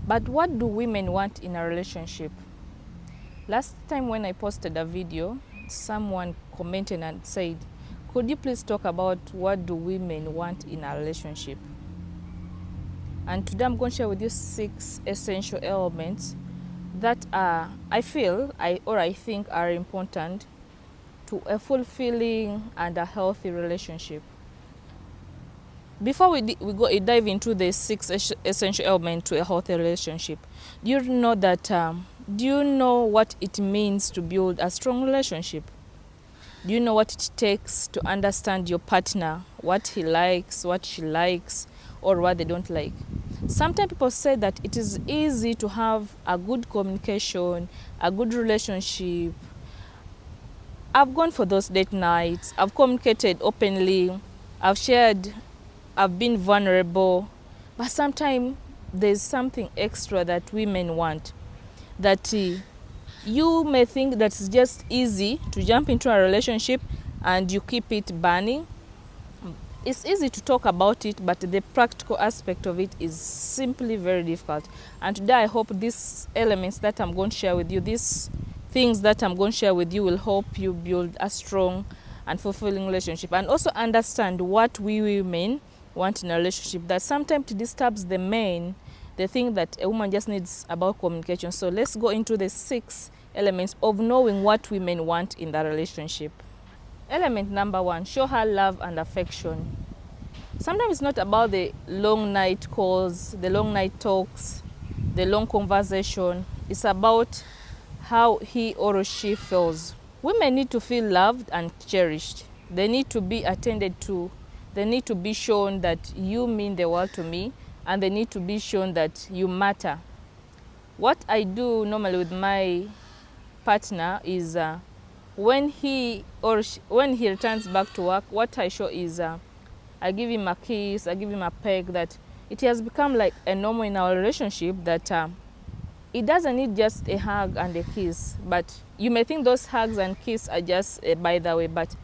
But what do women want in a relationship? Last time when I posted a video, someone commented and said, could you please talk about what do women want in a relationship? And today I'm going to share with you 6 essential elements that I think are important to a fulfilling and a healthy relationship. Before we dive into the 6 essential elements to a healthy relationship, do you know what it means to build a strong relationship? Do you know what it takes to understand your partner, what he likes, what she likes, or what they don't like? Sometimes people say that it is easy to have a good communication, a good relationship. I've gone for those date nights, I've communicated openly, I've been vulnerable, but sometimes there's something extra that women want. That you may think that it's just easy to jump into a relationship and you keep it burning. It's easy to talk about it, but the practical aspect of it is simply very difficult. And today I hope these elements that I'm going to share with you, these things that I'm going to share with you will help you build a strong and fulfilling relationship, and also understand what we women want in a relationship, that sometimes it disturbs the men. They think that a woman just needs about communication. So let's go into the 6 elements of knowing what women want in the relationship. Element number 1, show her love and affection. Sometimes it's not about the long night calls, the long night talks, the long conversation. It's about how he or she feels. Women need to feel loved and cherished. They need to be attended to. They need to be shown that you mean the world to me, and they need to be shown that you matter. What I do normally with my partner is when he returns back to work, what I show is I give him a kiss, I give him a peck. That it has become like a normal in our relationship that it doesn't need just a hug and a kiss. But you may think those hugs and kiss are just by the way, but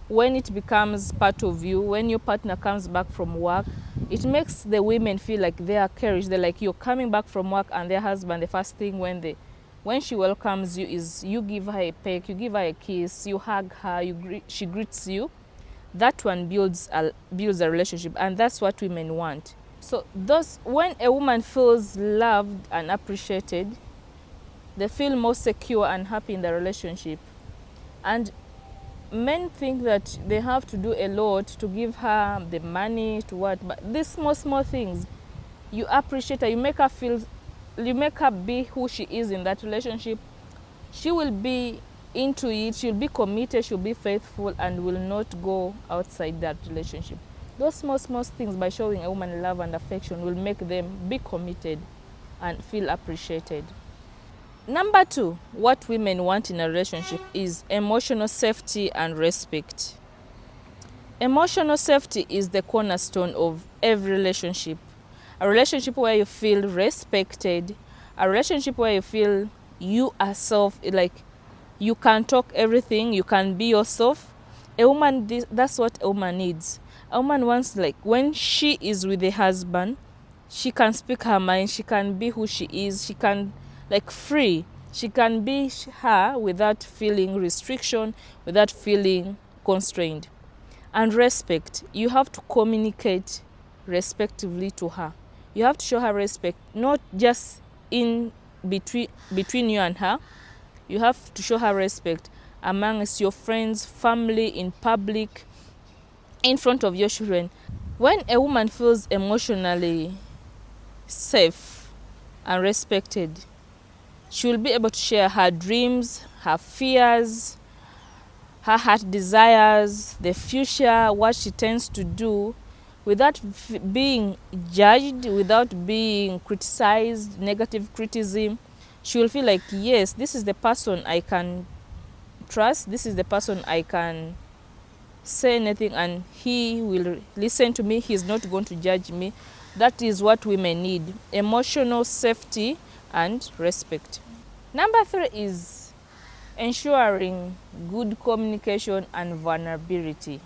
when it becomes part of you, when your partner comes back from work, it makes the women feel like they are cherished. They're like, you're coming back from work, and their husband, the first thing when she welcomes you is you give her a peck, you give her a kiss, you hug her, she greets you. That one builds a relationship, and that's what women want. So when a woman feels loved and appreciated, they feel more secure and happy in the relationship. And men think that they have to do a lot to give her the money to what, but these small things, you appreciate her, you make her be who she is in that relationship. She will be into it, she'll be committed, she'll be faithful, and will not go outside that relationship. Those small things, by showing a woman love and affection, will make them be committed and feel appreciated. Number 2, what women want in a relationship is emotional safety and respect. Emotional safety is the cornerstone of every relationship. A relationship where you feel respected, a relationship where you feel you are like you can talk everything, you can be yourself. That's what a woman needs. A woman wants, like, when she is with the husband, she can speak her mind, she can be who she is, she can free. She can be her without feeling restriction, without feeling constrained. And respect, you have to communicate respectively to her. You have to show her respect, not just in between you and her. You have to show her respect amongst your friends, family, in public, in front of your children. When a woman feels emotionally safe and respected, she will be able to share her dreams, her fears, her heart desires, the future, what she tends to do, without being judged, without being criticized, negative criticism. She will feel like, yes, this is the person I can trust, this is the person I can say anything and he will listen to me, he's not going to judge me. That is what women need: emotional safety and respect. Number 3 is ensuring good communication and vulnerability.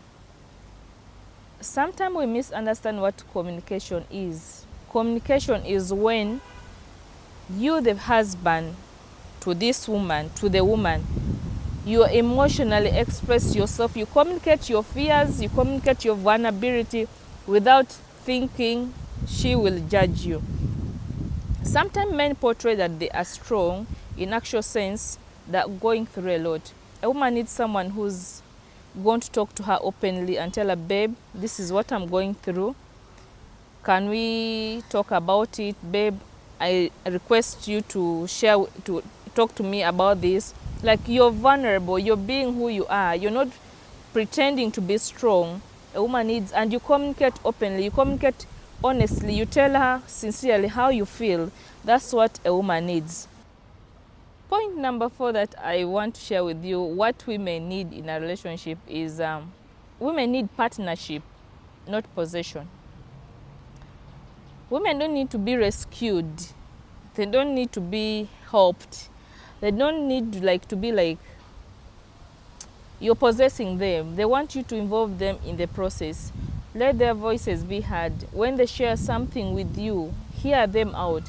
Sometimes we misunderstand what communication is. Communication is when You, the husband, to this woman, to the woman, you emotionally express yourself, you communicate your fears, you communicate your vulnerability without thinking she will judge you. Sometimes men portray that they are strong. In actual sense, they're going through a lot. A woman needs someone who's going to talk to her openly and tell her, babe, this is what I'm going through. Can we talk about it? Babe, I request you to talk to me about this. Like, you're vulnerable, you're being who you are, you're not pretending to be strong. A woman needs, and you communicate openly, you communicate honestly, you tell her sincerely how you feel. That's what a woman needs. Point number 4 that I want to share with you, what women need in a relationship is women need partnership, not possession. Women don't need to be rescued. They don't need to be helped. They don't need to be like you're possessing them. They want you to involve them in the process. Let their voices be heard. When they share something with you, hear them out.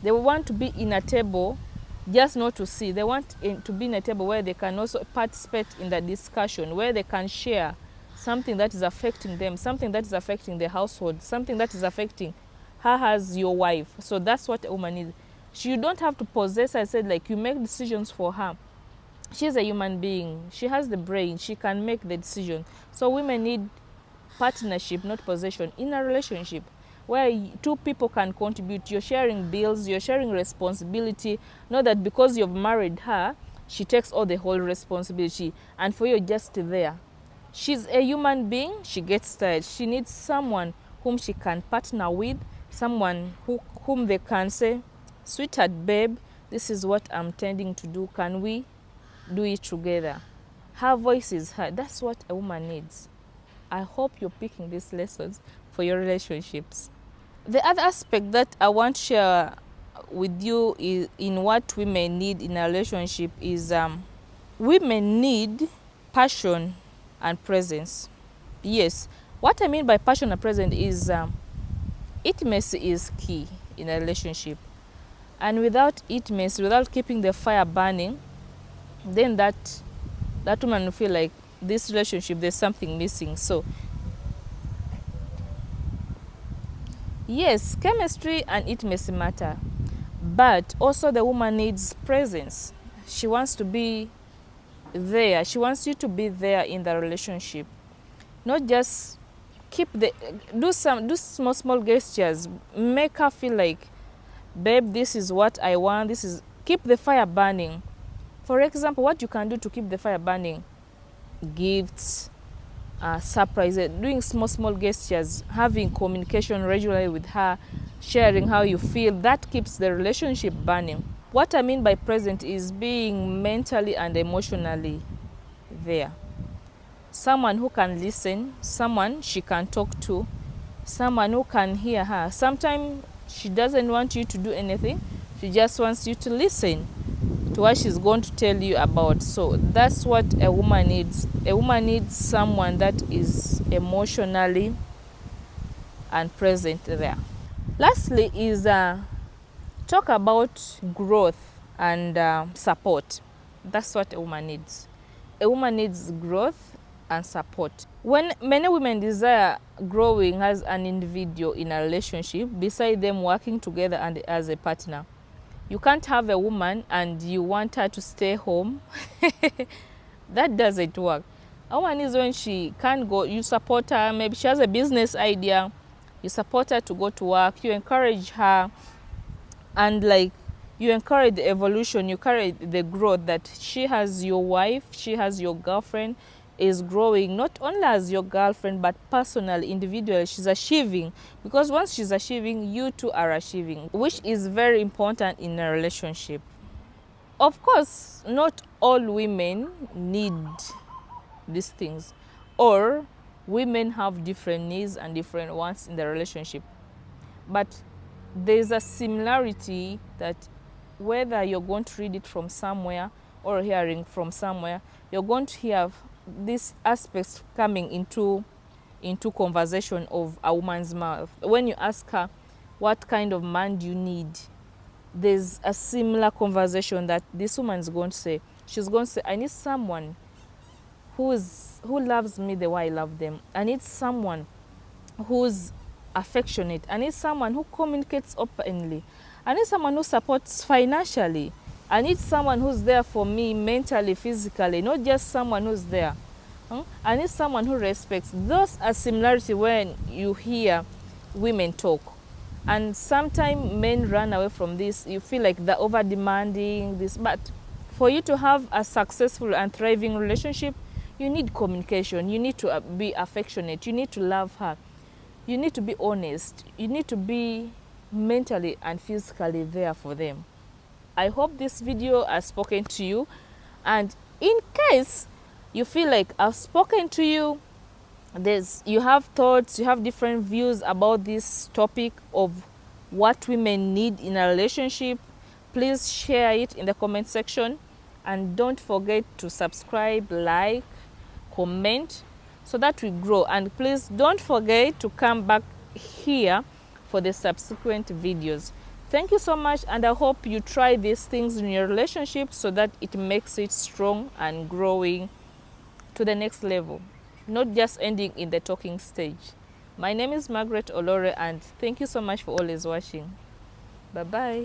They want to be in a table, just not to see. They want to be in a table where they can also participate in the discussion, where they can share something that is affecting them, something that is affecting the household, something that is affecting her as your wife. So that's what a woman needs. You don't have to possess. I said, like, you make decisions for her. She's a human being. She has the brain. She can make the decision. So women need partnership, not possession, in a relationship where two people can contribute. You're sharing bills, you're sharing responsibility. Not that because you've married her, she takes all the whole responsibility and for you just there. She's a human being. She gets tired. She needs someone whom she can partner with, someone whom they can say, sweetheart, babe, this is what I'm tending to do. Can we do it together? Her voice is heard. That's what a woman needs. I hope you're picking these lessons for your relationships. The other aspect that I want to share with you is in what women need in a relationship is women need passion and presence. Yes, what I mean by passion and presence is intimacy is key in a relationship. And without intimacy, without keeping the fire burning, then that woman will feel like this relationship, there's something missing. So yes, chemistry and intimacy matter, but also the woman needs presence. She wants to be there. She wants you to be there in the relationship, not just do small gestures. Make her feel like, babe, this is what I want. Keep the fire burning. For example, what you can do to keep the fire burning: gifts, surprises, doing small gestures, having communication regularly with her, sharing how you feel. That keeps the relationship burning. What I mean by present is being mentally and emotionally there. Someone who can listen, someone she can talk to, someone who can hear her. Sometimes she doesn't want you to do anything. She just wants you to listen to what she's going to tell you about. So that's what a woman needs. A woman needs someone that is emotionally and present there. Lastly is talk about growth and support. That's what a woman needs. A woman needs growth and support. When many women desire growing as an individual in a relationship, beside them working together and as a partner, you can't have a woman and you want her to stay home. That doesn't work. A woman is when she can't go, you support her. Maybe she has a business idea, you support her to go to work, you encourage her, and like you encourage the evolution, you encourage the growth, that she has your wife, she has your girlfriend, is growing not only as your girlfriend but personally, individually, she's achieving. Because once she's achieving, you two are achieving, which is very important in a relationship. Of course, not all women need these things, or women have different needs and different wants in the relationship, but there's a similarity that whether you're going to read it from somewhere or hearing from somewhere, you're going to hear these aspects coming into conversation of a woman's mouth. When you ask her, what kind of man do you need? there's a similar conversation that this woman is going to say. She's going to say, I need someone who loves me the way I love them. I need someone who's affectionate. I need someone who communicates openly. I need someone who supports financially. I need someone who's there for me mentally, physically, not just someone who's there. I need someone who respects. Those are similarities when you hear women talk. And sometimes men run away from this. You feel like they're over demanding this. But for you to have a successful and thriving relationship, you need communication. You need to be affectionate. You need to love her. You need to be honest. You need to be mentally and physically there for them. I hope this video has spoken to you. And in case you feel like I've spoken to you, you have thoughts, you have different views about this topic of what women need in a relationship, please share it in the comment section. And don't forget to subscribe, like, comment, so that we grow. And please don't forget to come back here for the subsequent videos. Thank you so much, and I hope you try these things in your relationship so that it makes it strong and growing to the next level, not just ending in the talking stage. My name is Margaret Olore, and thank you so much for always watching. Bye bye.